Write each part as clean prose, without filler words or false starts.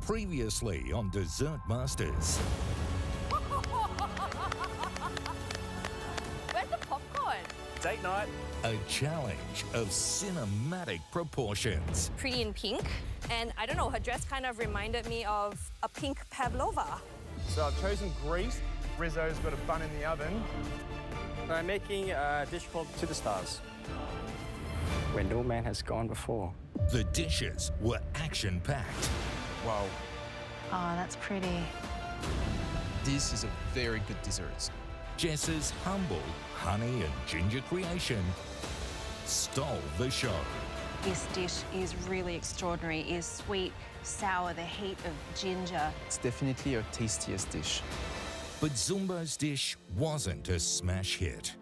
Previously on Dessert Masters. Where's the popcorn? Date night. A challenge of cinematic proportions. Pretty in pink. And I don't know, her dress kind of reminded me of a pink pavlova. So I've chosen Greece. Rizzo's got a bun in the oven. I'm making a dish called To the Stars, where no man has gone before. The dishes were action-packed. Wow. Oh, that's pretty. This is a very good dessert. Jess's humble honey and ginger creation stole the show. This dish is really extraordinary. It is sweet, sour, the heat of ginger. It's definitely our tastiest dish. But Zumbo's dish wasn't a smash hit.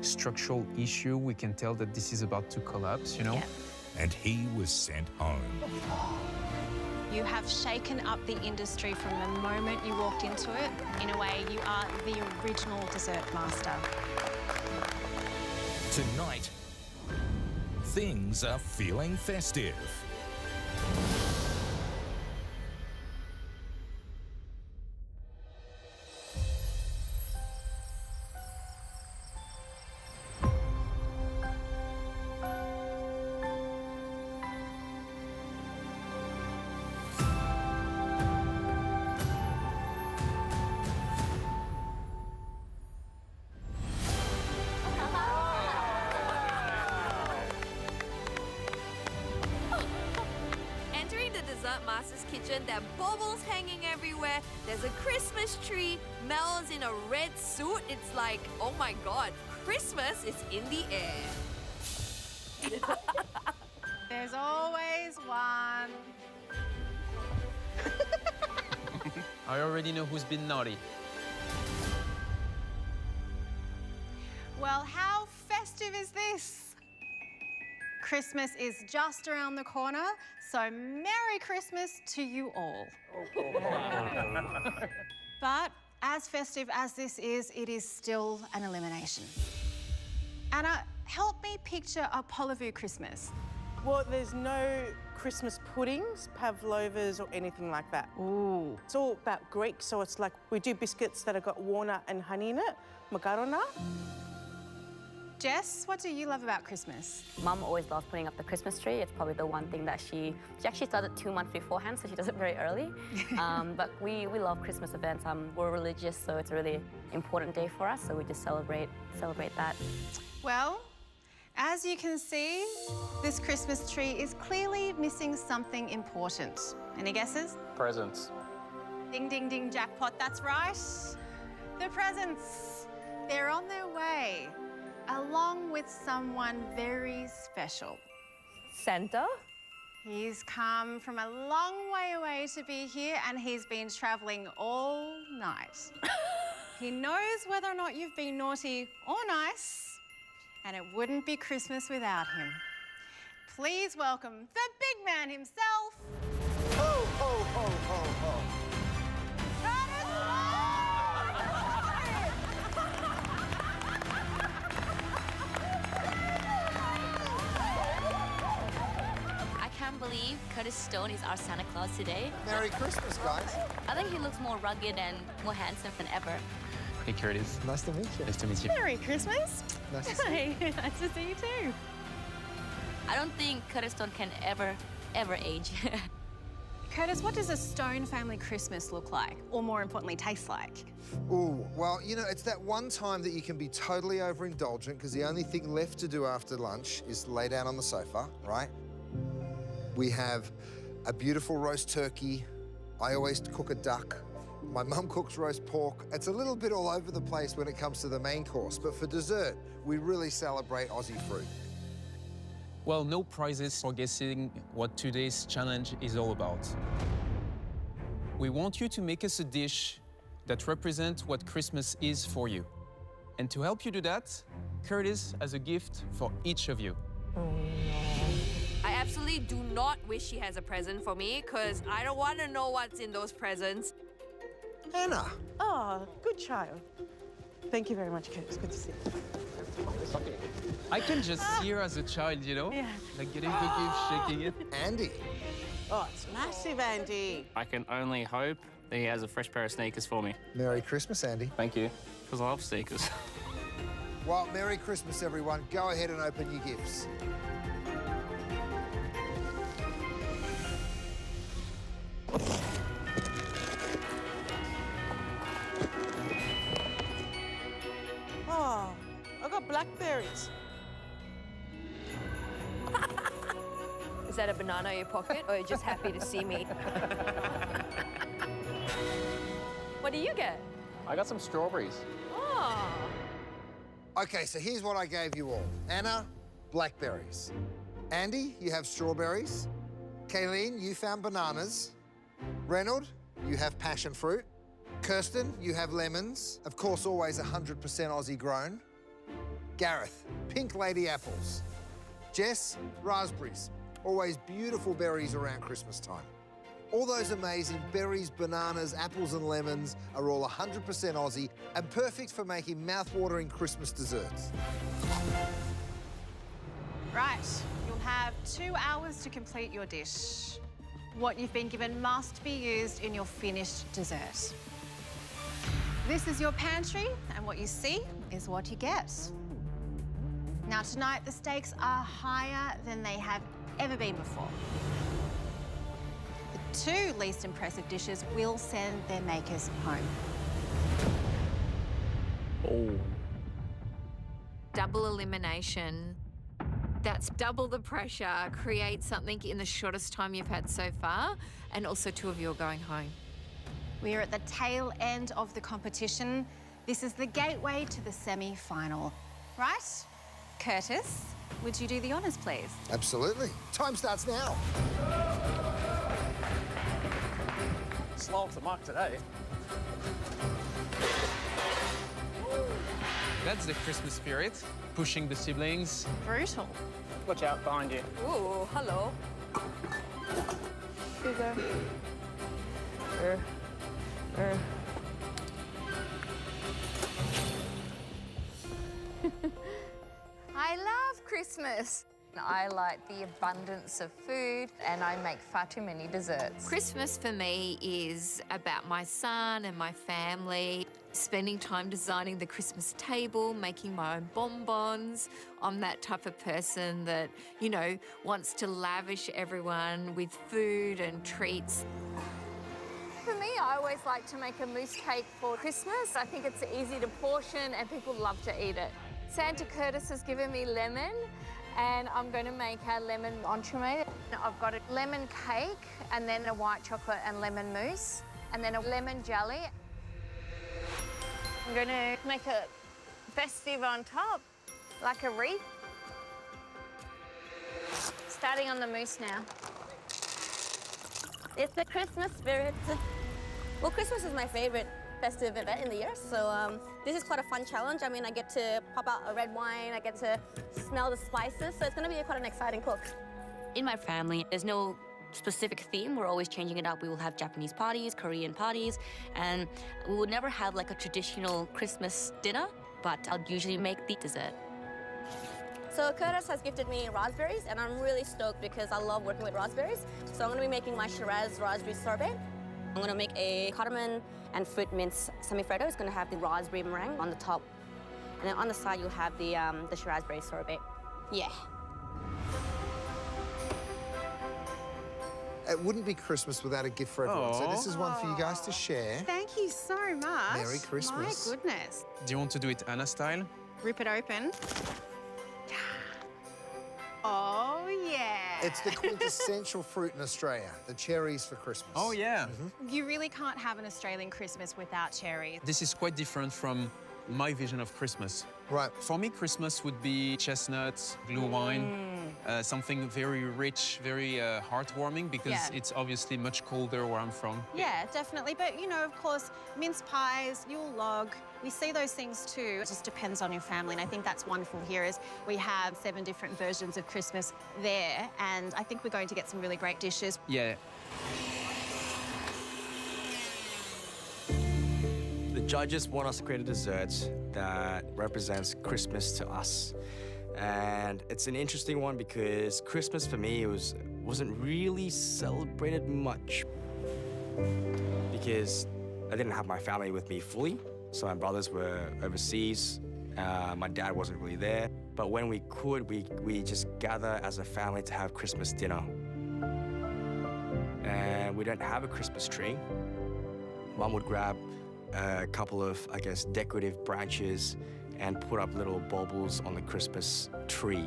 Structural issue, we can tell that this is about to collapse, you know? Yeah. And he was sent home. You have shaken up the industry from the moment you walked into it. In a way, you are the original dessert master. Tonight, things are feeling festive. Dessert Master's kitchen. There are baubles hanging everywhere. There's a Christmas tree. Mel's in a red suit. It's like, oh my God, Christmas is in the air. There's always one. I already know who's been naughty. Well, how festive is this? Christmas is just around the corner, so Merry Christmas to you all. But as festive as this is, it is still an elimination. Anna, help me picture a Polivu Christmas. Well, there's no Christmas puddings, pavlovas, or anything like that. Ooh. It's all about Greek, so it's like we do biscuits that have got walnut and honey in it, macarona. Jess, what do you love about Christmas? Mum always loves putting up the Christmas tree. It's probably the one thing that she actually started 2 months beforehand, so she does it very early. But we love Christmas events. We're religious, so it's a really important day for us, so we just celebrate that. Well, as you can see, this Christmas tree is clearly missing something important. Any guesses? Presents. Ding, ding, ding, jackpot, that's right. The presents, they're on their way, along with someone very special. Santa? He's come from a long way away to be here, and he's been travelling all night. He knows whether or not you've been naughty or nice, and it wouldn't be Christmas without him. Please welcome the big man himself. Ho, ho, ho, ho, ho. I can't believe Curtis Stone is our Santa Claus today. Merry Christmas, guys. I think he looks more rugged and more handsome than ever. Hey, Curtis. Nice to meet you. Nice to meet you. Merry Christmas. Nice to see you. Nice to see you too. I don't think Curtis Stone can ever age. Curtis, what does a Stone family Christmas look like? Or more importantly, taste like? Ooh, well, you know, it's that one time that you can be totally overindulgent because the only thing left to do after lunch is lay down on the sofa, right? We have a beautiful roast turkey. I always cook a duck. My mum cooks roast pork. It's a little bit all over the place when it comes to the main course, but for dessert, we really celebrate Aussie fruit. Well, no prizes for guessing what today's challenge is all about. We want you to make us a dish that represents what Christmas is for you. And to help you do that, Curtis has a gift for each of you. I absolutely do not wish he has a present for me, because I don't want to know what's in those presents. Anna. Oh, good child. Thank you very much, Kate. It's good to see you. I can just see her as a child, you know? Yeah. Like getting the gift, shaking it. Andy. Oh, it's massive, Andy. I can only hope that he has a fresh pair of sneakers for me. Merry Christmas, Andy. Thank you. Because I love sneakers. Well, Merry Christmas, everyone. Go ahead and open your gifts. Oh, I got blackberries. Is that a banana in your pocket, or are you just happy to see me? What do you get? I got some strawberries. Oh. Okay, so here's what I gave you all. Anna, blackberries. Andy, you have strawberries. Kay-Lene, you found bananas. Reynold, you have passion fruit. Kirsten, you have lemons. Of course, always 100% Aussie grown. Gareth, pink lady apples. Jess, raspberries. Always beautiful berries around Christmas time. All those amazing berries, bananas, apples and lemons are all 100% Aussie and perfect for making mouth-watering Christmas desserts. Right, you'll have 2 hours to complete your dish. What you've been given must be used in your finished dessert. This is your pantry, and what you see is what you get. Now, tonight, the stakes are higher than they have ever been before. The 2 least impressive dishes will send their makers home. Oh. Double elimination. That's double the pressure. Create something in the shortest time you've had so far, and also 2 of you are going home. We are at the tail end of the competition. This is the gateway to the semi-final. Right? Curtis, would you do the honours, please? Absolutely. Time starts now. Slow off the mark today. That's the Christmas spirit, pushing the siblings. Brutal. Watch out behind you. Ooh, hello. Sugar. I love Christmas. I like the abundance of food and I make far too many desserts. Christmas for me is about my son and my family, spending time designing the Christmas table, making my own bonbons. I'm that type of person that, you know, wants to lavish everyone with food and treats. For me, I always like to make a mousse cake for Christmas. I think it's easy to portion and people love to eat it. Santa Curtis has given me lemon and I'm going to make a lemon entremet. I've got a lemon cake and then a white chocolate and lemon mousse and then a lemon jelly. I'm going to make a festive on top, like a wreath. Starting on the mousse now. It's the Christmas spirit. Well, Christmas is my favorite festive event in the year, so this is quite a fun challenge. I mean, I get to pop out a red wine, I get to smell the spices, so it's going to be quite an exciting cook. In my family, there's no specific theme. We're always changing it up. We will have Japanese parties, Korean parties, and we would never have like a traditional Christmas dinner, but I'll usually make the dessert. So Curtis has gifted me raspberries, and I'm really stoked because I love working with raspberries. So I'm going to be making my Shiraz raspberry sorbet. I'm going to make a cardamom and fruit mince semi-freddo. It's going to have the raspberry meringue on the top. And then on the side, you'll have the raspberry sorbet. Yeah. It wouldn't be Christmas without a gift for everyone. So this is one for you guys to share. Thank you so much. Merry Christmas. My goodness. Do you want to do it Anna style? Rip it open. Oh, yeah. It's the quintessential fruit in Australia, the cherries for Christmas. Oh, yeah. You really can't have an Australian Christmas without cherries. This is quite different from my vision of Christmas. Right. For me, Christmas would be chestnuts, glue wine, something very rich, very heartwarming, because it's obviously much colder where I'm from. Yeah, definitely. But, you know, of course, mince pies, Yule log, we see those things too. It just depends on your family. And I think that's wonderful here is we have 7 different versions of Christmas there. And I think we're going to get some really great dishes. Yeah. The judges want us to create a dessert that represents Christmas to us. And it's an interesting one because Christmas for me was wasn't really celebrated much because I didn't have my family with me fully. So my brothers were overseas. My dad wasn't really there. But when we could, we just gather as a family to have Christmas dinner. And we don't have a Christmas tree. Mum would grab a couple of, I guess, decorative branches and put up little baubles on the Christmas tree.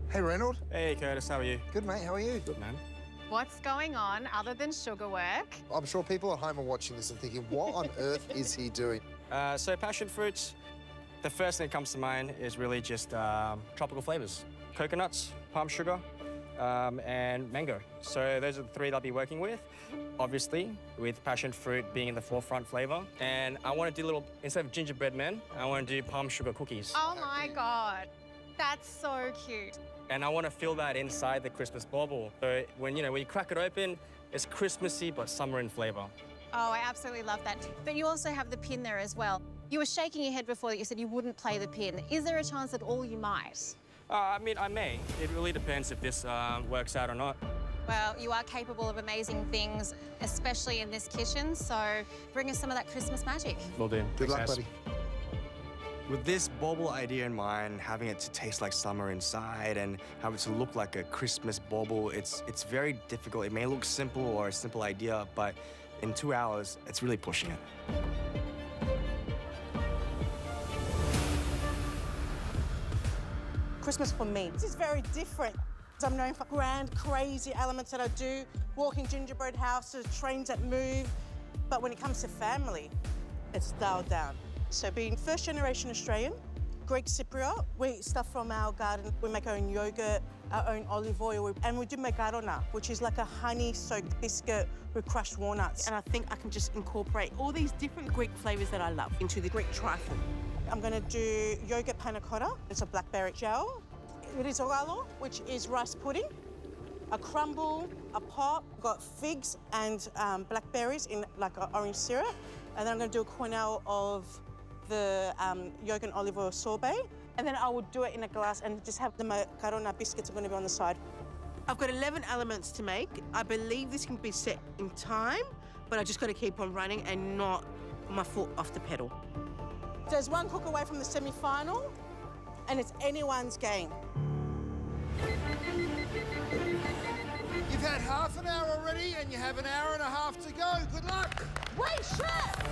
Hey, Reynold. Hey, Curtis, how are you? Good, mate. How are you? Good, man. What's going on other than sugar work? I'm sure people at home are watching this and thinking, what on earth is he doing? So passion fruits, the first thing that comes to mind is really just tropical flavors. Coconuts, palm sugar, and mango. So those are the three that I'll be working with, obviously, with passion fruit being in the forefront flavor. And I want to do a little, instead of gingerbread men, I want to do palm sugar cookies. Oh my God, that's so cute. And I want to fill that inside the Christmas bauble. So when you crack it open, it's Christmassy but summer in flavor. Oh, I absolutely love that. But you also have the pin there as well. You were shaking your head before that you said you wouldn't play the pin. Is there a chance at all you might? I mean, I may. It really depends if this works out or not. Well, you are capable of amazing things, especially in this kitchen, so bring us some of that Christmas magic. Will do. Good luck, buddy. With this bauble idea in mind, having it to taste like summer inside and have it to look like a Christmas bauble, it's very difficult. It may look simple or a simple idea, but in 2 hours, it's really pushing it. Christmas for me, this is very different. I'm known for grand, crazy elements that I do, walking gingerbread houses, trains that move. But when it comes to family, it's dialed down. So being first-generation Australian, Greek Cypriot, we eat stuff from our garden. We make our own yogurt, our own olive oil, and we do macarona, which is like a honey-soaked biscuit with crushed walnuts. And I think I can just incorporate all these different Greek flavors that I love into the Greek trifle. I'm gonna do yogurt panna cotta. It's a blackberry gel. Risotto, which is rice pudding. A crumble, a pop, got figs and blackberries in like an orange syrup. And then I'm gonna do a cornell of the yogurt and olive oil sorbet. And then I would do it in a glass and just have the macarona biscuits are gonna be on the side. I've got 11 elements to make. I believe this can be set in time, but I just gotta keep on running and not my foot off the pedal. There's one cook away from the semi-final, and it's anyone's game. You've had half an hour already, and you have an hour and a half to go. Good luck. Wait, chef!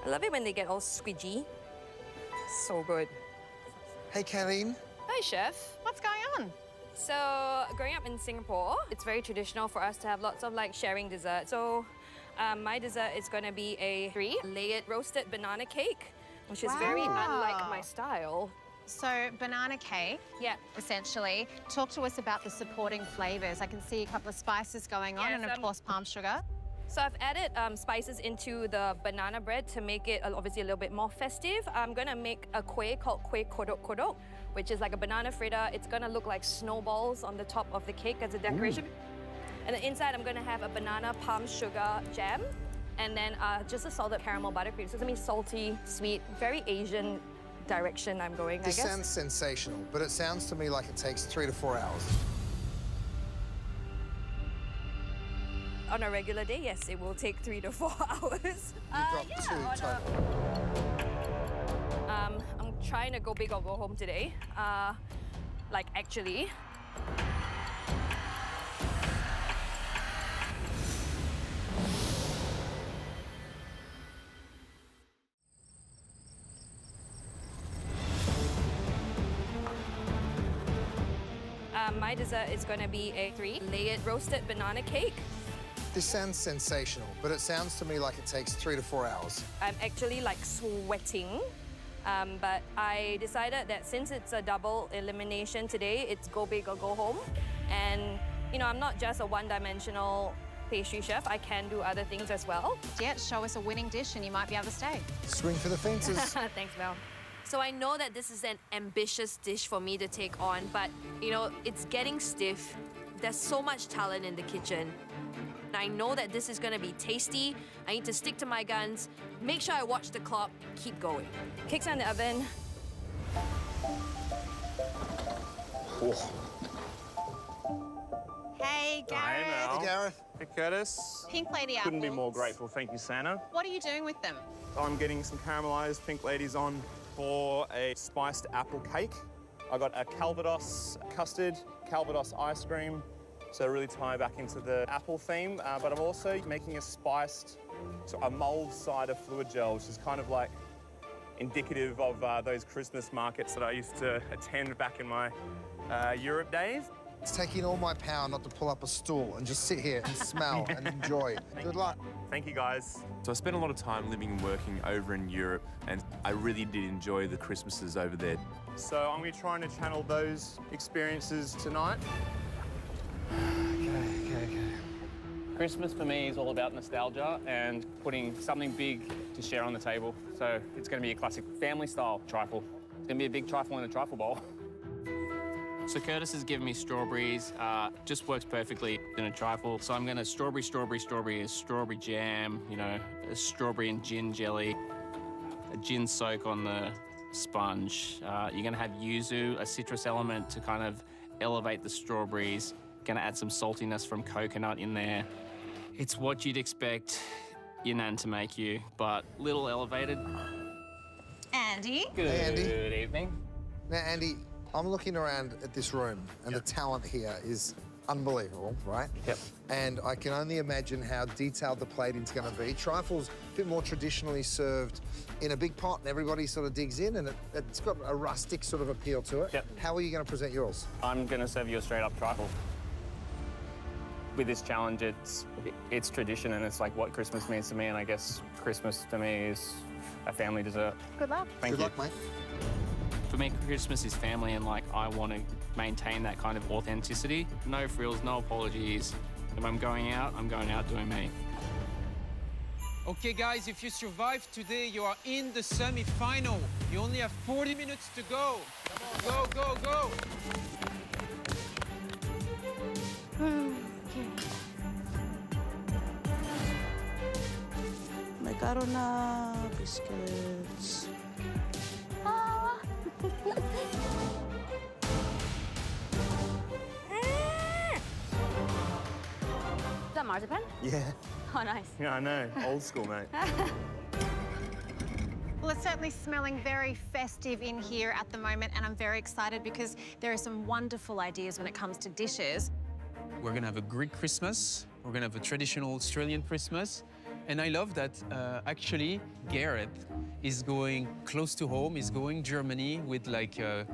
I love it when they get all squidgy. So good. Hey, Kay-Lene. Hi, Chef. What's going on? So, growing up in Singapore, it's very traditional for us to have lots of sharing dessert. So, my dessert is going to be a 3-layered roasted banana cake, which is very unlike my style. So banana cake, essentially. Talk to us about the supporting flavors. I can see a couple of spices going on, and of course palm sugar. So I've added spices into the banana bread to make it obviously a little bit more festive. I'm gonna make a kueh called kueh kodok kodok, which is like a banana fritter. It's gonna look like snowballs on the top of the cake as a decoration. And then inside I'm gonna have a banana palm sugar jam, and then just a salted caramel buttercream. So it's gonna be salty, sweet, very Asian direction I'm going, I guess. This sounds sensational, but it sounds to me like it takes 3 to 4 hours. On a regular day, yes, it will take 3 to 4 hours. You've got 2 total. I'm trying to go big or go home today. Actually. My dessert is going to be a 3-layered roasted banana cake. This sounds sensational, but it sounds to me like it takes 3 to 4 hours. I'm actually sweating, but I decided that since it's a double elimination today, it's go big or go home. And, I'm not just a one-dimensional pastry chef. I can do other things as well. Yeah, show us a winning dish and you might be able to stay. Swing for the fences. Thanks, Mel. So I know that this is an ambitious dish for me to take on, but you know, it's getting stiff. There's so much talent in the kitchen. I know that this is gonna be tasty. I need to stick to my guns, make sure I watch the clock, keep going. Cakes are in the oven. Hey, Gareth. Hey, Gareth. Hey, Curtis. Pink lady Couldn't be apples. more grateful. Thank you, Santa. What are you doing with them? I'm getting some caramelised pink ladies on for a spiced apple cake. I got a Calvados custard, Calvados ice cream, so really tie back into the apple theme. But I'm also making a spiced, a mulled cider fluid gel, which is kind of like indicative of those Christmas markets that I used to attend back in my Europe days. It's taking all my power not to pull up a stool and just sit here and smell and enjoy. Good luck. Thank you, guys. So I spent a lot of time living and working over in Europe, and I really did enjoy the Christmases over there. So I'm going to try and channel those experiences tonight. Okay. Christmas for me is all about nostalgia and putting something big to share on the table. So it's going to be a classic family-style trifle. It's going to be a big trifle in a trifle bowl. So Curtis has given me strawberries. Just works perfectly in a trifle. So I'm going to strawberry, a strawberry jam, you know, a strawberry and gin jelly, a gin soak on the sponge. You're going to have yuzu, a citrus element to kind of elevate the strawberries. Going to add some saltiness from coconut in there. It's what you'd expect your nan to make you, but little elevated. Andy. Good Hey, Andy. evening. Now, Andy, I'm looking around at this room, and the talent here is unbelievable, right? Yep. And I can only imagine how detailed the plating's going to be. Trifle's a bit more traditionally served in a big pot, and everybody sort of digs in, and it's got a rustic sort of appeal to it. Yep. How are you going to present yours? I'm going to serve you a straight-up trifle. With this challenge, it's tradition, and it's like what Christmas means to me, and I guess Christmas to me is a family dessert. Good luck. Thank you. Good luck, mate. For me, Christmas is family, and like I want to maintain that kind of authenticity. No frills, no apologies. If I'm going out doing me. Okay, guys, if you survive today, you are in the semi-final. You only have 40 minutes to go. Go, go, go. Macarona, biscuits. Is that marzipan? Yeah. Oh, nice. Yeah, I know. Old school, mate. Well, it's certainly smelling very festive in here at the moment, and I'm very excited because there are some wonderful ideas when it comes to dishes. We're gonna have a Greek Christmas. We're gonna have a traditional Australian Christmas. And I love that actually Gareth is going close to home. He's going Germany with like the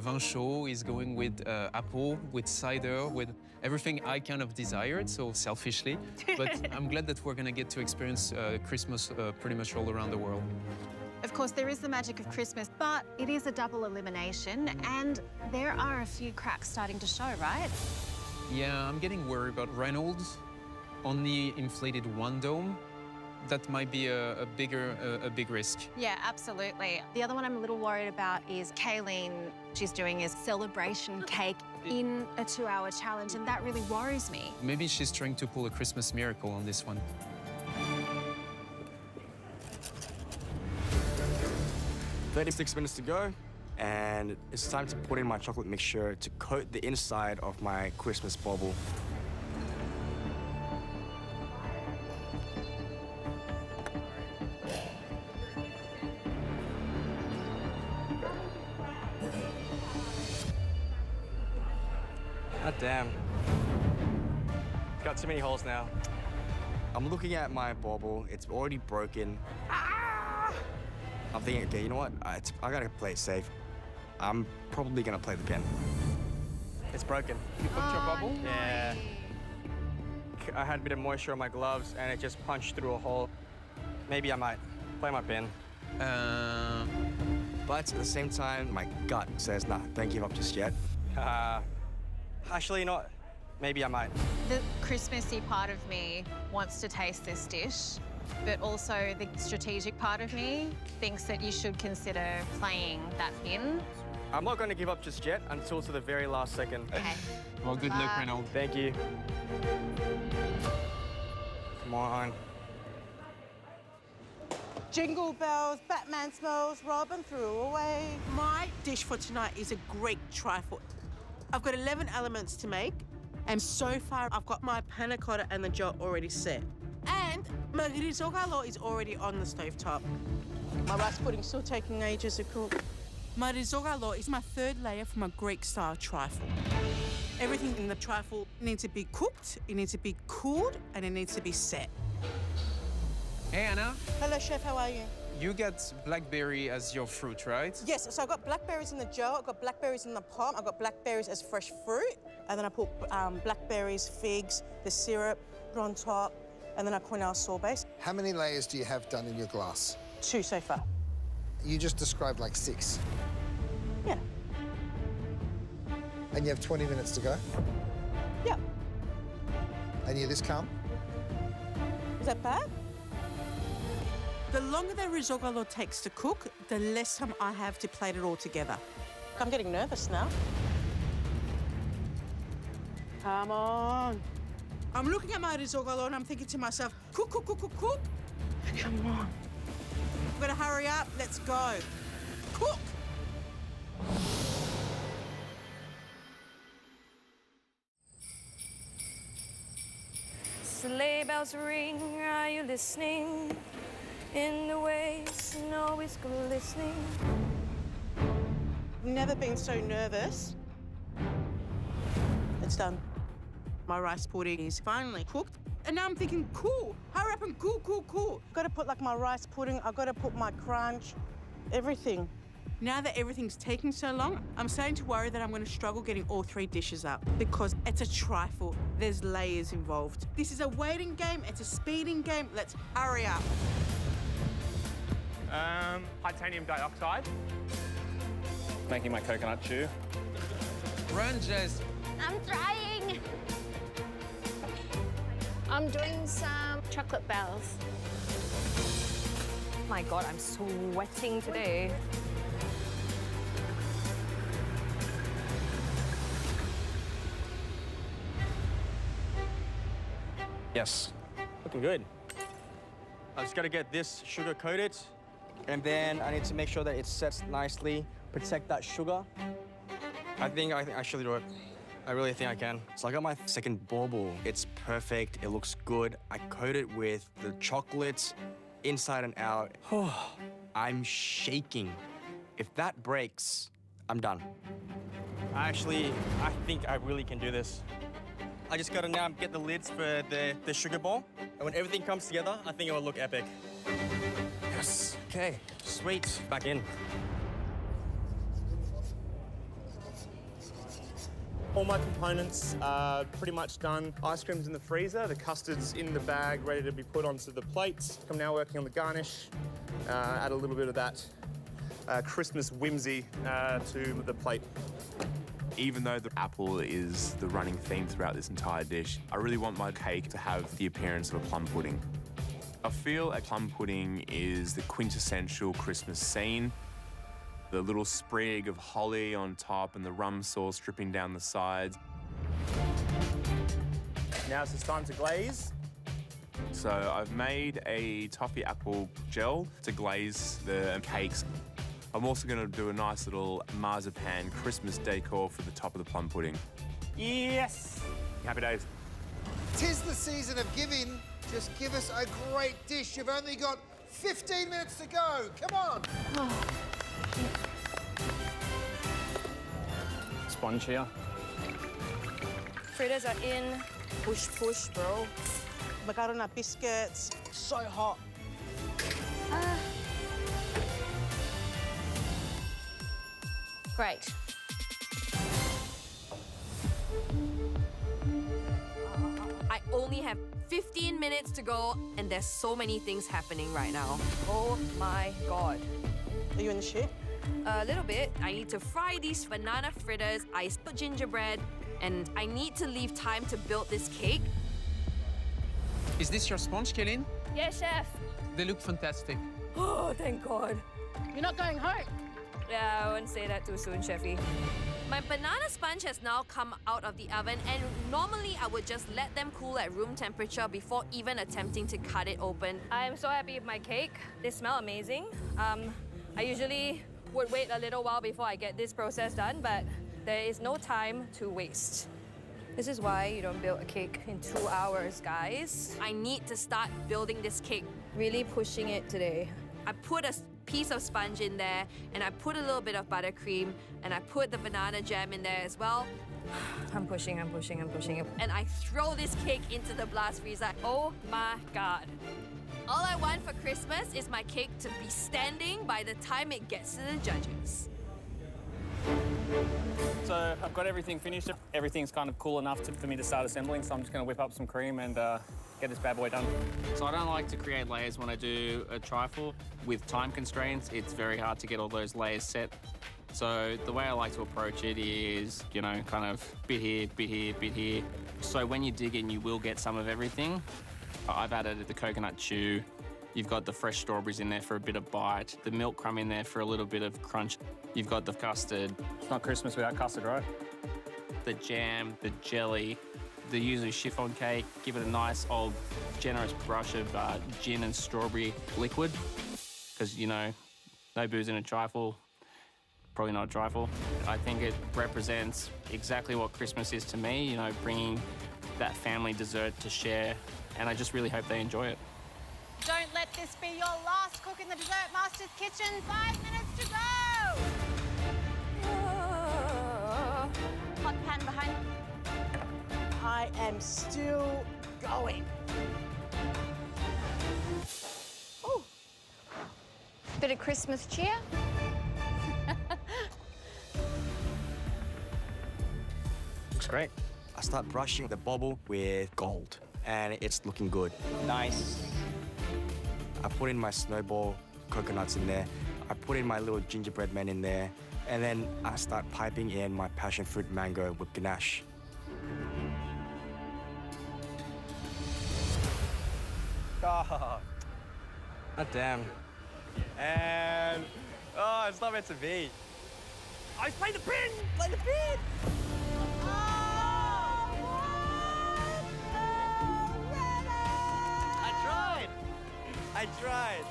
vin chaud. He's going with apple, with cider, with everything I kind of desired, so selfishly. But I'm glad that we're gonna get to experience Christmas pretty much all around the world. Of course, there is the magic of Christmas, but it is a double elimination, and there are a few cracks starting to show, right? Yeah, I'm getting worried about Reynold. Only inflated one dome. That might be a big risk. Yeah, absolutely. The other one I'm a little worried about is Kay-Lene. She's doing a celebration cake in a 2-hour challenge, and that really worries me. Maybe she's trying to pull a Christmas miracle on this one. 36 minutes to go, and it's time to put in my chocolate mixture to coat the inside of my Christmas bauble. God damn. Got too many holes now. I'm looking at my bauble. It's already broken. I'm thinking, okay, you know what? I gotta play it safe. I'm probably gonna play the pin. It's broken. You put your bubble? No. Yeah. I had a bit of moisture on my gloves and it just punched through a hole. Maybe I might play my pin. But at the same time, my gut says, nah, don't give up just yet. Actually, not. Maybe I might. The Christmassy part of me wants to taste this dish. But also the strategic part of me thinks that you should consider playing that in. I'm not going to give up just yet until to the very last second. Okay. Well, good luck, Reynold. Thank you. Come on. Jingle bells, Batman smells, Robin threw away. My dish for tonight is a Greek trifle. I've got 11 elements to make, and so far I've got my panna cotta and the gel already set. And my risotto is already on the stovetop. My rice pudding's still taking ages to cook. My risotto is my third layer for my Greek-style trifle. Everything in the trifle needs to be cooked, it needs to be cooled, and it needs to be set. Hey, Anna. Hello, Chef, how are you? You get blackberry as your fruit, right? Yes, so I've got blackberries in the gel, I've got blackberries in the pot, I've got blackberries as fresh fruit, and then I put blackberries, figs, the syrup, put on top, and then I quenelle sorbet. How many layers do you have done in your glass? 2 so far. You just described like 6. Yeah. And you have 20 minutes to go? Yeah. And you're this calm? Is that bad? The longer the risotto takes to cook, the less time I have to plate it all together. I'm getting nervous now. Come on. I'm looking at my risotto and I'm thinking to myself, cook, cook, cook, cook, cook. Come on. We've got to hurry up. Let's go. Cook. Sleigh bells ring, are you listening? In the way snow is glistening. Never been so nervous. It's done. My rice pudding is finally cooked. And now I'm thinking, cool, hurry up and cool, cool, cool. I've got to put like my rice pudding, I've got to put my crunch, everything. Now that everything's taking so long, I'm starting to worry that I'm going to struggle getting all 3 dishes up because it's a trifle. There's layers involved. This is a waiting game, it's a speeding game. Let's hurry up. Titanium dioxide. Making my coconut chew. Run, Jess. I'm trying. I'm doing some chocolate bells. My God, I'm sweating today. Yes. Looking good. I just got to get this sugar coated, and then I need to make sure that it sets nicely, protect that sugar. I think I should do it. I really think I can. So I got my second bauble. It's perfect, it looks good. I coat it with the chocolate inside and out. I'm shaking. If that breaks, I'm done. I think I really can do this. I just gotta now get the lids for the sugar bowl. And when everything comes together, I think it will look epic. Yes, okay, sweet. Back in. All my components are pretty much done. Ice cream's in the freezer, the custard's in the bag, ready to be put onto the plates. I'm now working on the garnish, add a little bit of that Christmas whimsy to the plate. Even though the apple is the running theme throughout this entire dish, I really want my cake to have the appearance of a plum pudding. I feel a plum pudding is the quintessential Christmas scene. The little sprig of holly on top and the rum sauce dripping down the sides. Now it's just time to glaze. So I've made a toffee apple gel to glaze the cakes. I'm also going to do a nice little marzipan Christmas decor for the top of the plum pudding. Yes! Happy days. 'Tis the season of giving. Just give us a great dish. You've only got 15 minutes to go. Come on. Sponge here. Fritters are in. Push, push, bro. Macarona biscuits, so hot. Great. I only have 15 minutes to go, and there's so many things happening right now. Oh my God. Are you in the shit? A little bit. I need to fry these banana fritters, I put gingerbread, and I need to leave time to build this cake. Is this your sponge, Kay-Lene? Yes, chef. They look fantastic. Oh, thank God. You're not going home. Yeah, I wouldn't say that too soon, chefy. My banana sponge has now come out of the oven, and normally I would just let them cool at room temperature before even attempting to cut it open. I'm so happy with my cake. They smell amazing. I usually would wait a little while before I get this process done, but there is no time to waste. This is why you don't build a cake in 2 hours, guys. I need to start building this cake. Really pushing it today. I put a piece of sponge in there, and I put a little bit of buttercream, and I put the banana jam in there as well. I'm pushing. And I throw this cake into the blast freezer. Oh my God. All I want for Christmas is my cake to be standing by the time it gets to the judges. So I've got everything finished. Everything's kind of cool enough for me to start assembling, so I'm just going to whip up some cream and get this bad boy done. So I don't like to create layers when I do a trifle. With time constraints, it's very hard to get all those layers set. So the way I like to approach it is, you know, kind of bit here, bit here, bit here. So when you dig in, you will get some of everything. I've added the coconut chew. You've got the fresh strawberries in there for a bit of bite. The milk crumb in there for a little bit of crunch. You've got the custard. It's not Christmas without custard, right? The jam, the jelly, the yuzu chiffon cake. Give it a nice old generous brush of gin and strawberry liquid. Because, you know, no booze in a trifle. Probably not a trifle. I think it represents exactly what Christmas is to me, you know, bringing that family dessert to share. And I just really hope they enjoy it. Don't let this be your last cook in the Dessert Master's kitchen. 5 minutes to go. Hot pan behind. I am still going. Ooh. Bit of Christmas cheer. Looks great. I start brushing the bauble with gold, and it's looking good. Nice. I put in my snowball coconuts in there. I put in my little gingerbread men in there. And then I start piping in my passion fruit mango with ganache. Oh, God damn. And, oh, it's not meant to be. I play the pin! Play the pin! I tried.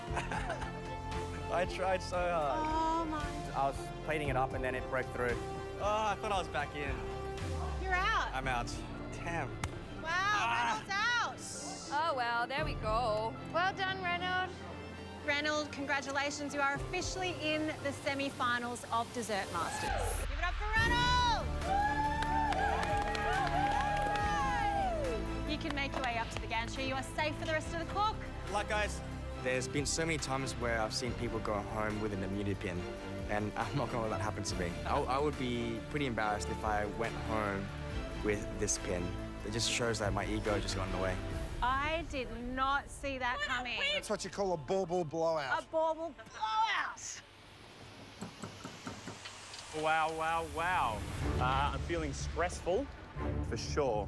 I tried so hard. Oh my. I was plating it up and then it broke through. Oh, I thought I was back in. You're out. I'm out. Damn. Wow, Reynold's out. Oh, well, there we go. Well done, Reynold. Reynold, congratulations. You are officially in the semi-finals of Dessert Masters. Give it up for Reynold! You can make your way up to the gantry. You are safe for the rest of the cook. Like, guys, there's been so many times where I've seen people go home with an immunity pin, and I'm not gonna let that happen to me. I would be pretty embarrassed if I went home with this pin. It just shows that my ego just got in the way. I did not see that coming. That's what you call a bauble blowout. A bauble blowout. Wow, wow, wow. I'm feeling stressful, for sure.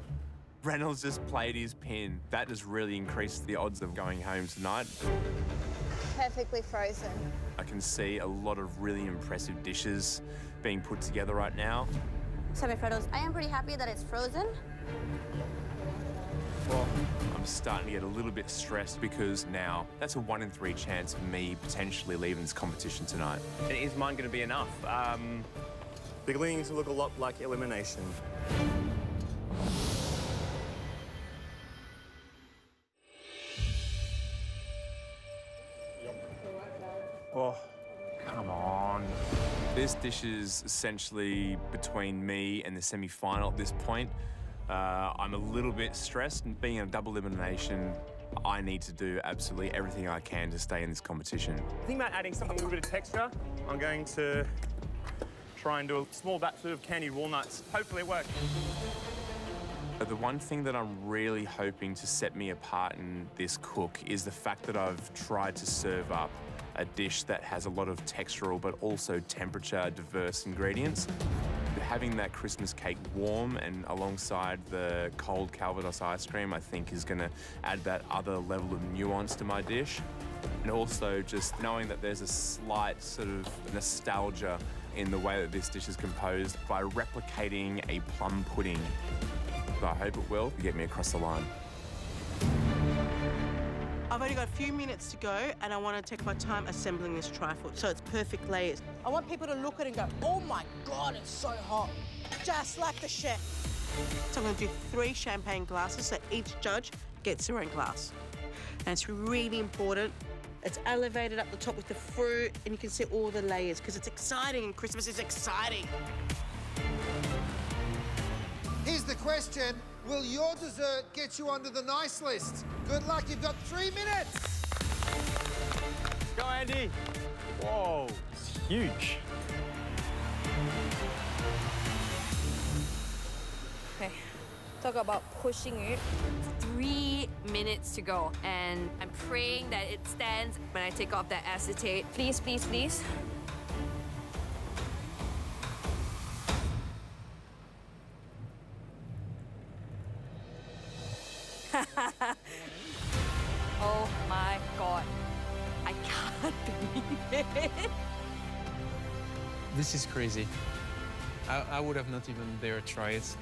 Reynolds just played his pin. That just really increased the odds of going home tonight. Perfectly frozen. I can see a lot of really impressive dishes being put together right now. Semi-Fredos, I am pretty happy that it's frozen. Well, I'm starting to get a little bit stressed because now that's a 1 in 3 chance of me potentially leaving this competition tonight. Is mine going to be enough? Beginning to look a lot like Elimination. Oh, come on. This dish is essentially between me and the semi-final at this point. I'm a little bit stressed. Being a double elimination, I need to do absolutely everything I can to stay in this competition. Think about adding something, a little bit of texture. I'm going to try and do a small batch of candied walnuts. Hopefully it works. But the one thing that I'm really hoping to set me apart in this cook is the fact that I've tried to serve up a dish that has a lot of textural but also temperature diverse ingredients. Having that Christmas cake warm and alongside the cold Calvados ice cream, I think is going to add that other level of nuance to my dish. And also just knowing that there's a slight sort of nostalgia in the way that this dish is composed by replicating a plum pudding. I hope it will get me across the line. I've only got a few minutes to go and I want to take my time assembling this trifle so it's perfect layers. I want people to look at it and go, oh my God, it's so hot. Just like the chef. So I'm going to do 3 champagne glasses so each judge gets their own glass. And it's really important. It's elevated up the top with the fruit and you can see all the layers because it's exciting and Christmas is exciting. Here's the question. Will your dessert get you onto the nice list? Good luck, you've got 3 minutes. Go, Andy. Whoa, it's huge. Okay, talk about pushing it. 3 minutes to go, and I'm praying that it stands when I take off that acetate. Please, please, please. Oh my God. I can't believe it. This is crazy. I would have not even dared try it.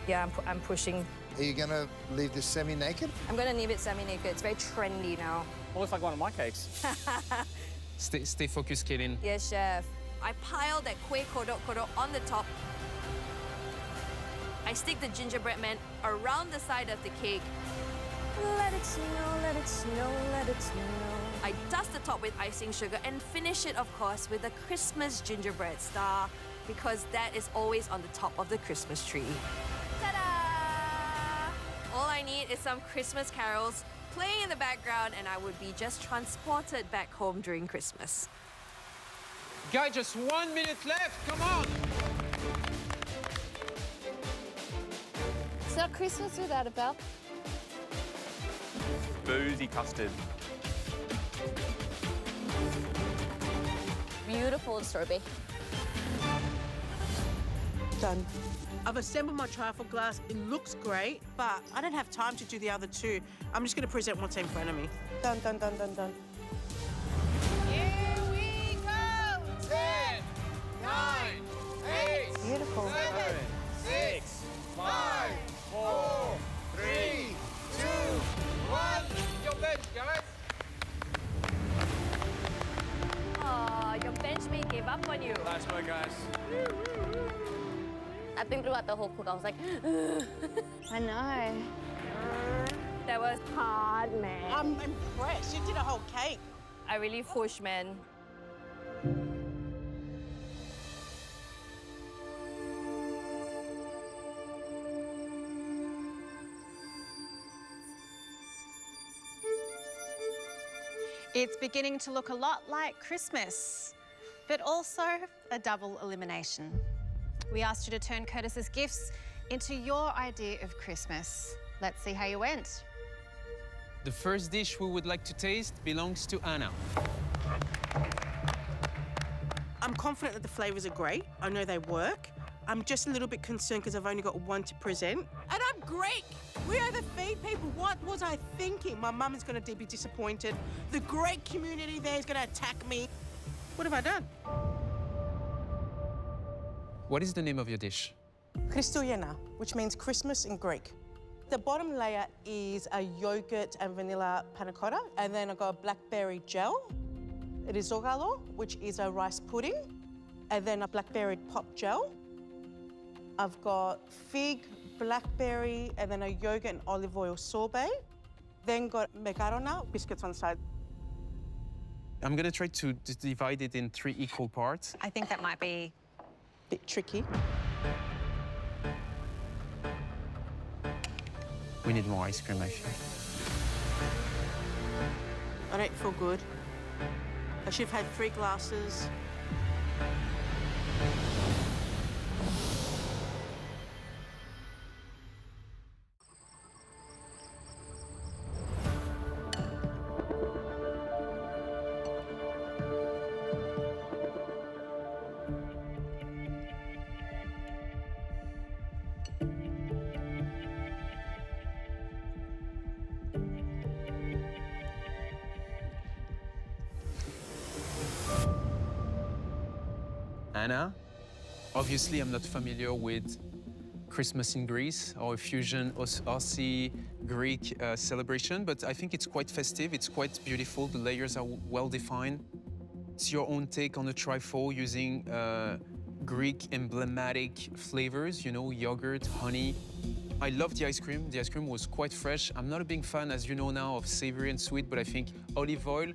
Yeah, I'm pushing. Are you gonna leave this semi-naked? I'm gonna leave it semi-naked. It's very trendy now. Well, looks like one of my cakes. Stay focused, Kay-Lene. Yes, chef. I pile that kueh kodok on the top. I stick the gingerbread man around the side of the cake. Let it snow, let it snow, let it snow. I dust the top with icing sugar and finish it, of course, with a Christmas gingerbread star, because that is always on the top of the Christmas tree. Ta-da! All I need is some Christmas carols playing in the background, and I would be just transported back home during Christmas. Guys, just 1 minute left. Come on. It's not Christmas without a bell. Boozy custard. Beautiful sorbet. Done. I've assembled my trifle glass. It looks great, but I don't have time to do the other 2. I'm just going to present what's in front of me. Done, done, done, done, done. Here we go! 10, 9, 8, Beautiful. 7, 6, 5, 4, 3, 2, 1. Your bench, guys. Oh, your benchmate gave up on you. Nice work, guys. I think throughout the whole cook, I was like, I know. That was hard, man. I'm impressed. You did a whole cake. I really pushed, man. It's beginning to look a lot like Christmas, but also a double elimination. We asked you to turn Curtis's gifts into your idea of Christmas. Let's see how you went. The first dish we would like to taste belongs to Anna. I'm confident that the flavors are great. I know they work. I'm just a little bit concerned because I've only got 1 to present. And I'm Greek. We overfeed people. What was I thinking? My mum is going to be disappointed. The Greek community there is going to attack me. What have I done? What is the name of your dish? Christouliana, which means Christmas in Greek. The bottom layer is a yogurt and vanilla panna cotta, and then I've got a blackberry gel. It is zogalo, which is a rice pudding, and then a blackberry pop gel. I've got fig, blackberry, and then a yogurt and olive oil sorbet. Then got macarona, biscuits on the side. I'm gonna try to divide it in 3 equal parts. I think that might be a bit tricky. We need more ice cream, I think. I don't feel good. I should have had 3 glasses. Anna. Obviously, I'm not familiar with Christmas in Greece or a fusion Aussie-Greek celebration, but I think it's quite festive, it's quite beautiful, the layers are well defined. It's your own take on the trifle using Greek emblematic flavors, you know, yogurt, honey. I love the ice cream. The ice cream was quite fresh. I'm not a big fan, as you know now, of savory and sweet, but I think olive oil,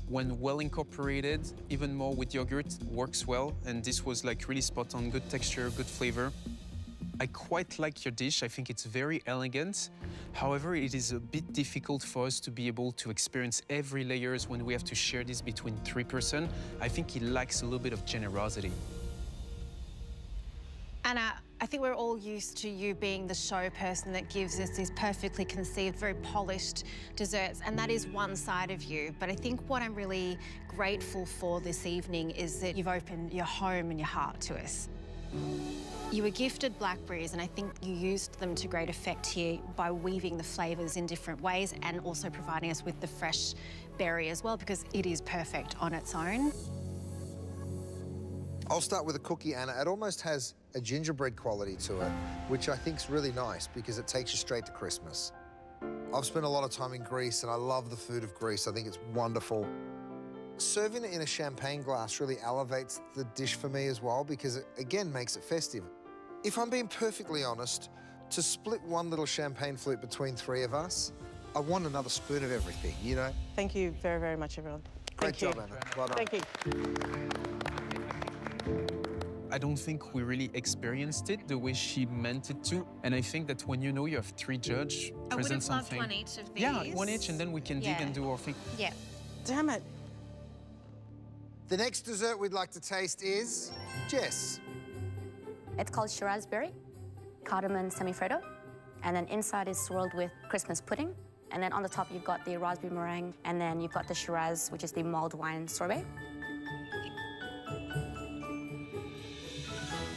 when well incorporated, even more with yogurt, works well. And this was like really spot on, good texture, good flavor. I quite like your dish. I think it's very elegant. However, it is a bit difficult for us to be able to experience every layers when we have to share this between 3 persons. I think it lacks a little bit of generosity. Anna, I think we're all used to you being the show person that gives us these perfectly conceived, very polished desserts, and that is one side of you. But I think what I'm really grateful for this evening is that you've opened your home and your heart to us. You were gifted blackberries, and I think you used them to great effect here by weaving the flavours in different ways and also providing us with the fresh berry as well, because it is perfect on its own. I'll start with a cookie, Anna. It almost has a gingerbread quality to it, which I think is really nice because it takes you straight to Christmas. I've spent a lot of time in Greece and I love the food of Greece. I think it's wonderful. Serving it in a champagne glass really elevates the dish for me as well because it, again, makes it festive. If I'm being perfectly honest, to split one little champagne flute between 3 of us, I want another spoon of everything, you know? Thank you very, very much, everyone. Great job, Anna. Well done. Thank you. I don't think we really experienced it the way she meant it to. And I think that when you know you have 3 judges, present something. I would have loved one each of these. Yeah, one each, and then we can dig and do our thing. Yeah. Damn it. The next dessert we'd like to taste is Jess. It's called raspberry, cardamom semifreddo, and then inside is swirled with Christmas pudding. And then on the top, you've got the raspberry meringue, and then you've got the Shiraz, which is the mulled wine sorbet.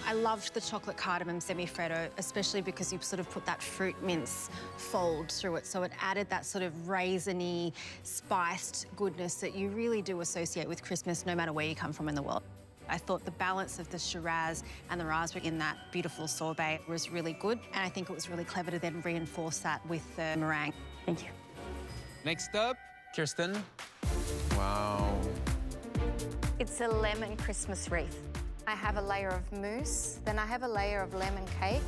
I loved the chocolate cardamom semifreddo, especially because you sort of put that fruit mince fold through it, so it added that sort of raisiny, spiced goodness that you really do associate with Christmas no matter where you come from in the world. I thought the balance of the Shiraz and the raspberry in that beautiful sorbet was really good, and I think it was really clever to then reinforce that with the meringue. Thank you. Next up, Kirsten. Wow. It's a lemon Christmas wreath. I have a layer of mousse, then I have a layer of lemon cake,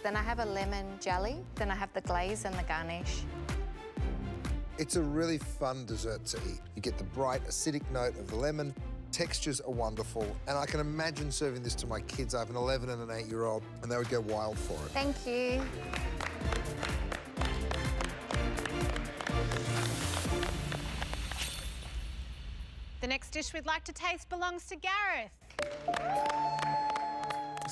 then I have a lemon jelly, then I have the glaze and the garnish. It's a really fun dessert to eat. You get the bright, acidic note of the lemon. Textures are wonderful, and I can imagine serving this to my kids. I have an 11 and an 8-year-old, and they would go wild for it. Thank you. The next dish we'd like to taste belongs to Gareth.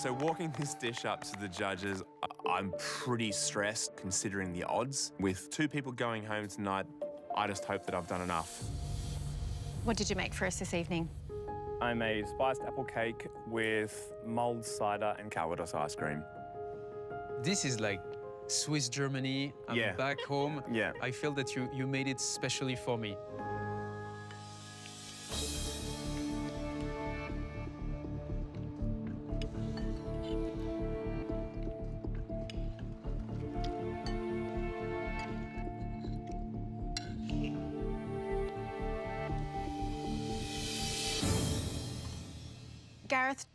So walking this dish up to the judges, I'm pretty stressed considering the odds. With 2 people going home tonight, I just hope that I've done enough. What did you make for us this evening? I made spiced apple cake with mulled cider and Calvados ice cream. This is like Swiss Germany. I'm back home. Yeah. I feel that you made it specially for me. Gareth,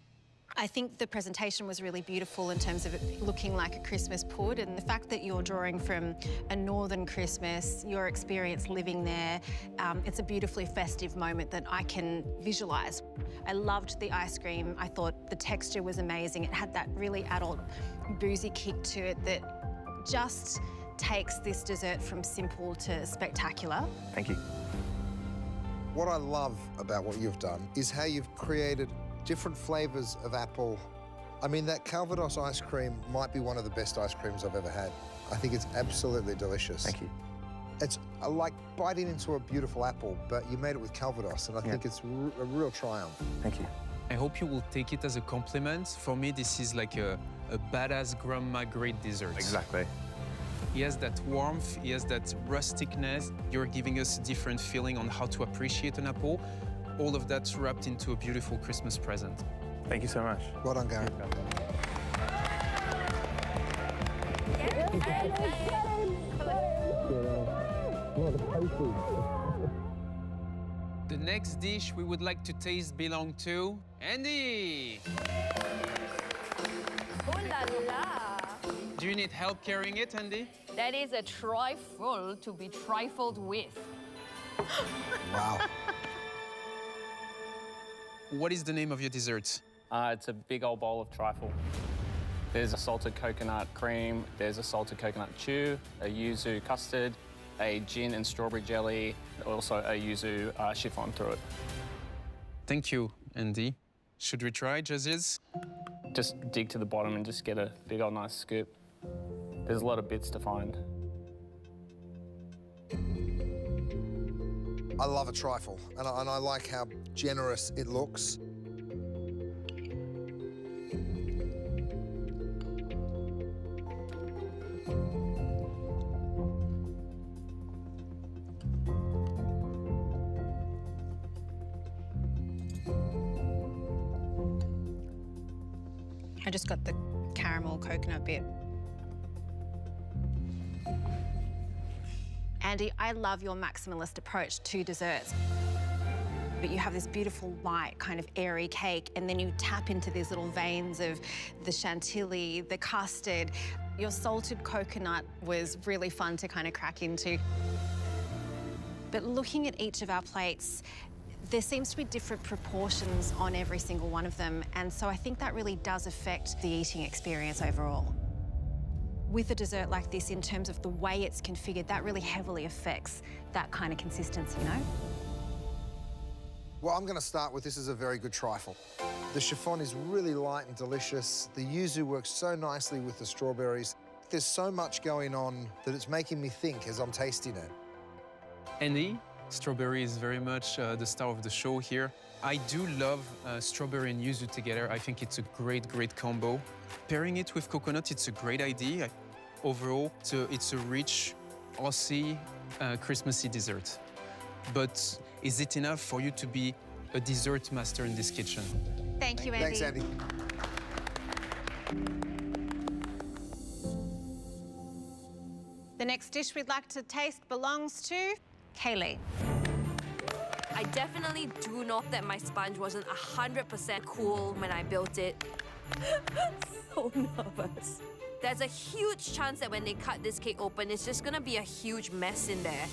I think the presentation was really beautiful in terms of it looking like a Christmas pud, and the fact that you're drawing from a northern Christmas, your experience living there, it's a beautifully festive moment that I can visualise. I loved the ice cream. I thought the texture was amazing. It had that really adult, boozy kick to it that just takes this dessert from simple to spectacular. Thank you. What I love about what you've done is how you've created different flavours of apple. I mean, that Calvados ice cream might be one of the best ice creams I've ever had. I think it's absolutely delicious. Thank you. It's like biting into a beautiful apple, but you made it with Calvados, and I think it's a real triumph. Thank you. I hope you will take it as a compliment. For me, this is like a badass grandma great dessert. Exactly. He has that warmth, he has that rusticness. You're giving us a different feeling on how to appreciate an apple. All of that's wrapped into a beautiful Christmas present. Thank you so much. Well done, Gareth. The next dish we would like to taste belong to Andy. Oh la la! Do you need help carrying it, Andy? That is a trifle to be trifled with. Wow. What is the name of your dessert? It's a big old bowl of trifle. There's a salted coconut cream, there's a salted coconut chew, a yuzu custard, a gin and strawberry jelly, also a yuzu chiffon through it. Thank you, Andy. Should we try, Jess? Just dig to the bottom and just get a big old nice scoop. There's a lot of bits to find. I love a trifle, and I like how generous it looks. I just got the caramel coconut bit. Andy, I love your maximalist approach to desserts. But you have this beautiful, light, kind of airy cake, and then you tap into these little veins of the chantilly, the custard. Your salted coconut was really fun to kind of crack into. But looking at each of our plates, there seems to be different proportions on every single one of them, and so I think that really does affect the eating experience overall. With a dessert like this, in terms of the way it's configured, that really heavily affects that kind of consistency, you know? Well, I'm going to start with this is a very good trifle. The chiffon is really light and delicious. The yuzu works so nicely with the strawberries. There's so much going on that it's making me think as I'm tasting it. Andy, strawberry is very much the star of the show here. I do love strawberry and yuzu together. I think it's a great, great combo. Pairing it with coconut, it's a great idea. Overall, it's a rich, Aussie, Christmassy dessert. But is it enough for you to be a dessert master in this kitchen? Thank you, Andy. Thanks, Andy. The next dish we'd like to taste belongs to Kay-Lene. I definitely do know that my sponge wasn't 100% cool when I built it. So nervous. There's a huge chance that when they cut this cake open, it's just gonna be a huge mess in there.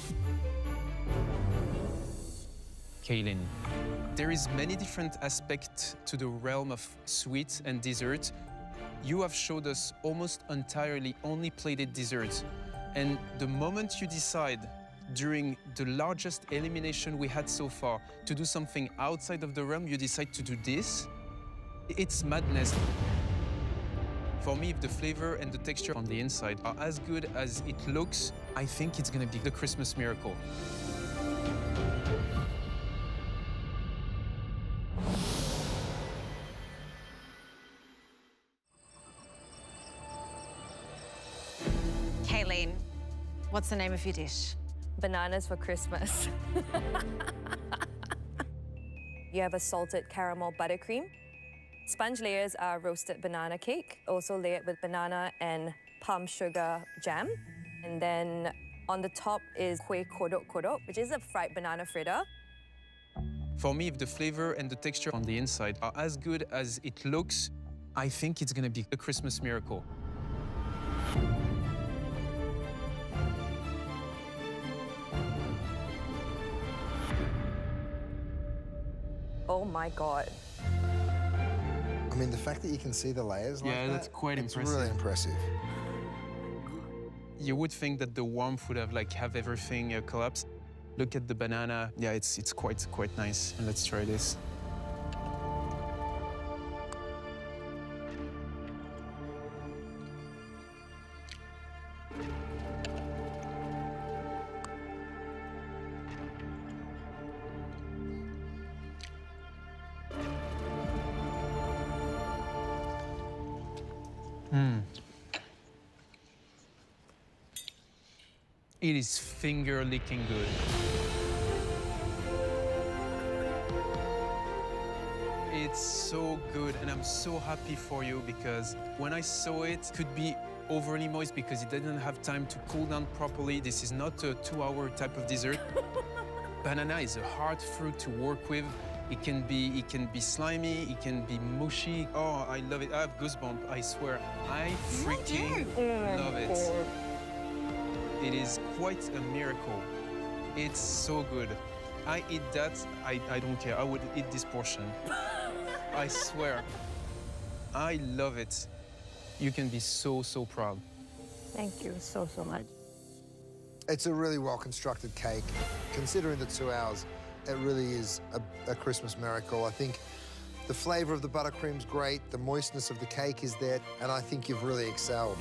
Kay-Lene, there is many different aspects to the realm of sweet and dessert. You have showed us almost entirely only plated desserts. And the moment you decide during the largest elimination we had so far to do something outside of the realm, you decide to do this, it's madness. For me, if the flavor and the texture on the inside are as good as it looks, I think it's gonna be the Christmas miracle. Kay-Lene, what's the name of your dish? Bananas for Christmas. You have a salted caramel buttercream. Sponge layers are roasted banana cake, also layered with banana and palm sugar jam. And then on the top is kueh kodok kodok, which is a fried banana fritter. For me, if the flavor and the texture on the inside are as good as it looks, I think it's gonna be a Christmas miracle. Oh my God. I mean, the fact that you can see the layers like that, Yeah, that's quite it's impressive. really impressive. You would think that the warmth would have everything collapse. Look at the banana. Yeah, it's quite nice. And let's try this. It is finger-licking good. It's so good, and I'm so happy for you because when I saw it, could be overly moist because it didn't have time to cool down properly. This is not a 2-hour type of dessert. Banana is a hard fruit to work with. It can be slimy, it can be mushy. Oh, I love it. I have goosebumps, I swear. I freaking love it. It is quite a miracle. It's so good. I eat that, I don't care. I would eat this portion. I swear. I love it. You can be so, so proud. Thank you so much. It's a really well-constructed cake. Considering the 2 hours, it really is a Christmas miracle. I think the flavour of the buttercream's great, the moistness of the cake is there, and I think you've really excelled.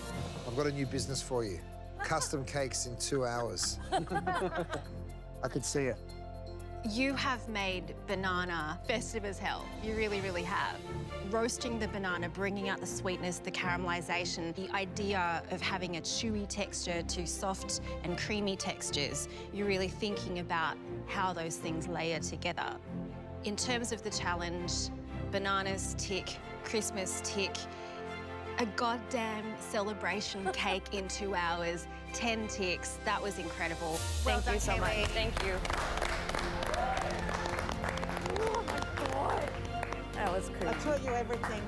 I've got a new business for you. Custom cakes in 2 hours. I could see it. You have made banana festive as hell. You really, really have. Roasting the banana, bringing out the sweetness, the caramelization, the idea of having a chewy texture to soft and creamy textures. You're really thinking about how those things layer together. In terms of the challenge, bananas tick, Christmas tick, a goddamn celebration cake in 2 hours, 10 ticks. That was incredible. Thank you so much. Thank you. Oh my God. That was crazy. I taught you everything.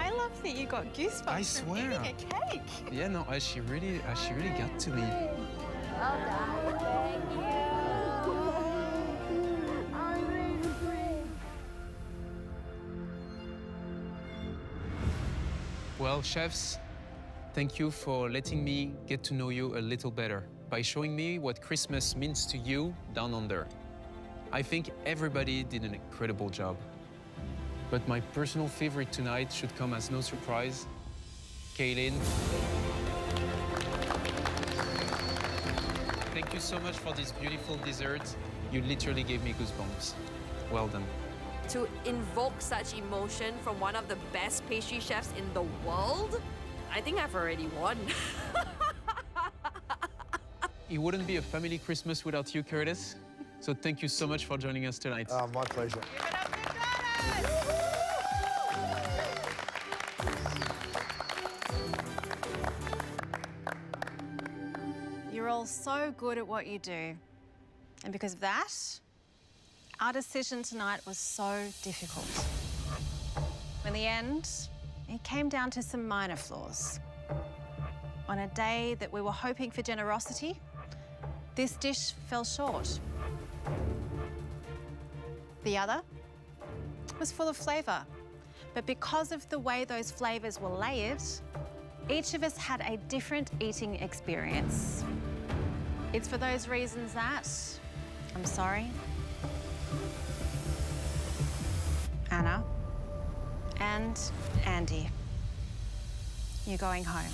I love that you got goosebumps I from swear. eating a cake. Yeah, no, she really got to me. Well done. Thank you. I'm ready to drink. Well, chefs, thank you for letting me get to know you a little better by showing me what Christmas means to you down under. I think everybody did an incredible job. But my personal favorite tonight should come as no surprise, Kay-Lene. Thank you so much for this beautiful dessert. You literally gave me goosebumps. Well done. To invoke such emotion from one of the best pastry chefs in the world, I think I've already won. It wouldn't be a family Christmas without you, Curtis. So thank you so much for joining us tonight. Oh, my pleasure. You're all so good at what you do. And because of that, our decision tonight was so difficult. In the end, it came down to some minor flaws. On a day that we were hoping for generosity, this dish fell short. The other was full of flavour. But because of the way those flavours were layered, each of us had a different eating experience. It's for those reasons that, I'm sorry, Anna and Andy, you're going home.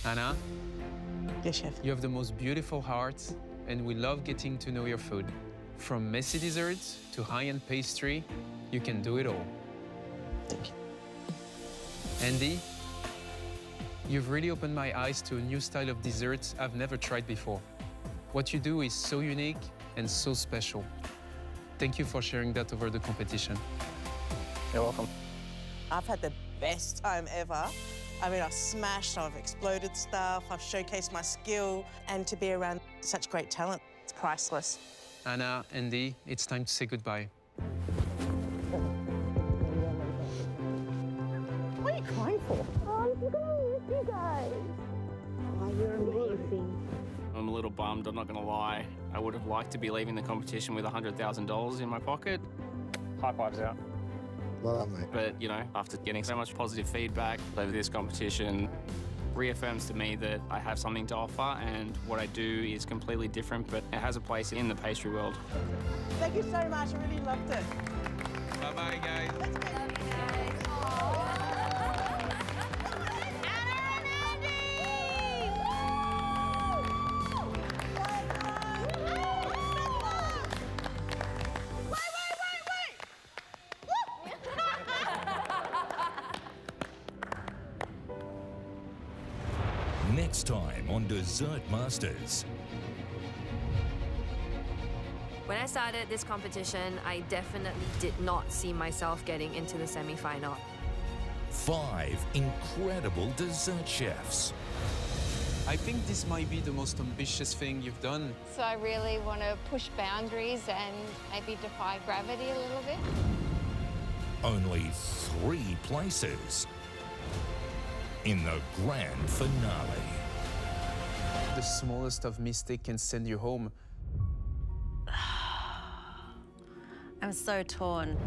Anna? Yes, chef. You have the most beautiful heart, and we love getting to know your food. From messy desserts to high-end pastry, you can do it all. Thank you. Andy, you've really opened my eyes to a new style of desserts I've never tried before. What you do is so unique and so special. Thank you for sharing that over the competition. You're welcome. I've had the best time ever. I mean, I've smashed, I've exploded stuff, I've showcased my skill, and to be around such great talent, it's priceless. Anna, Andy, it's time to say goodbye. What are you crying for? Oh, I'm gonna miss you guys. Oh, you're amazing. I'm a little bummed, I'm not gonna lie. I would have liked to be leaving the competition with $100,000 in my pocket. High fives out. Well done, mate. But, you know, after getting so much positive feedback over this competition, reaffirms to me that I have something to offer and what I do is completely different, but it has a place in the pastry world. Thank you so much, I really loved it. Bye-bye, guys. Love you guys. Anna and Andy! Next time on Dessert Masters. When I started this competition, I definitely did not see myself getting into the semi-final. 5 incredible dessert chefs. I think this might be the most ambitious thing you've done. So I really want to push boundaries and maybe defy gravity a little bit. Only 3 places in the grand finale. The smallest of mistake can send you home. I'm so torn.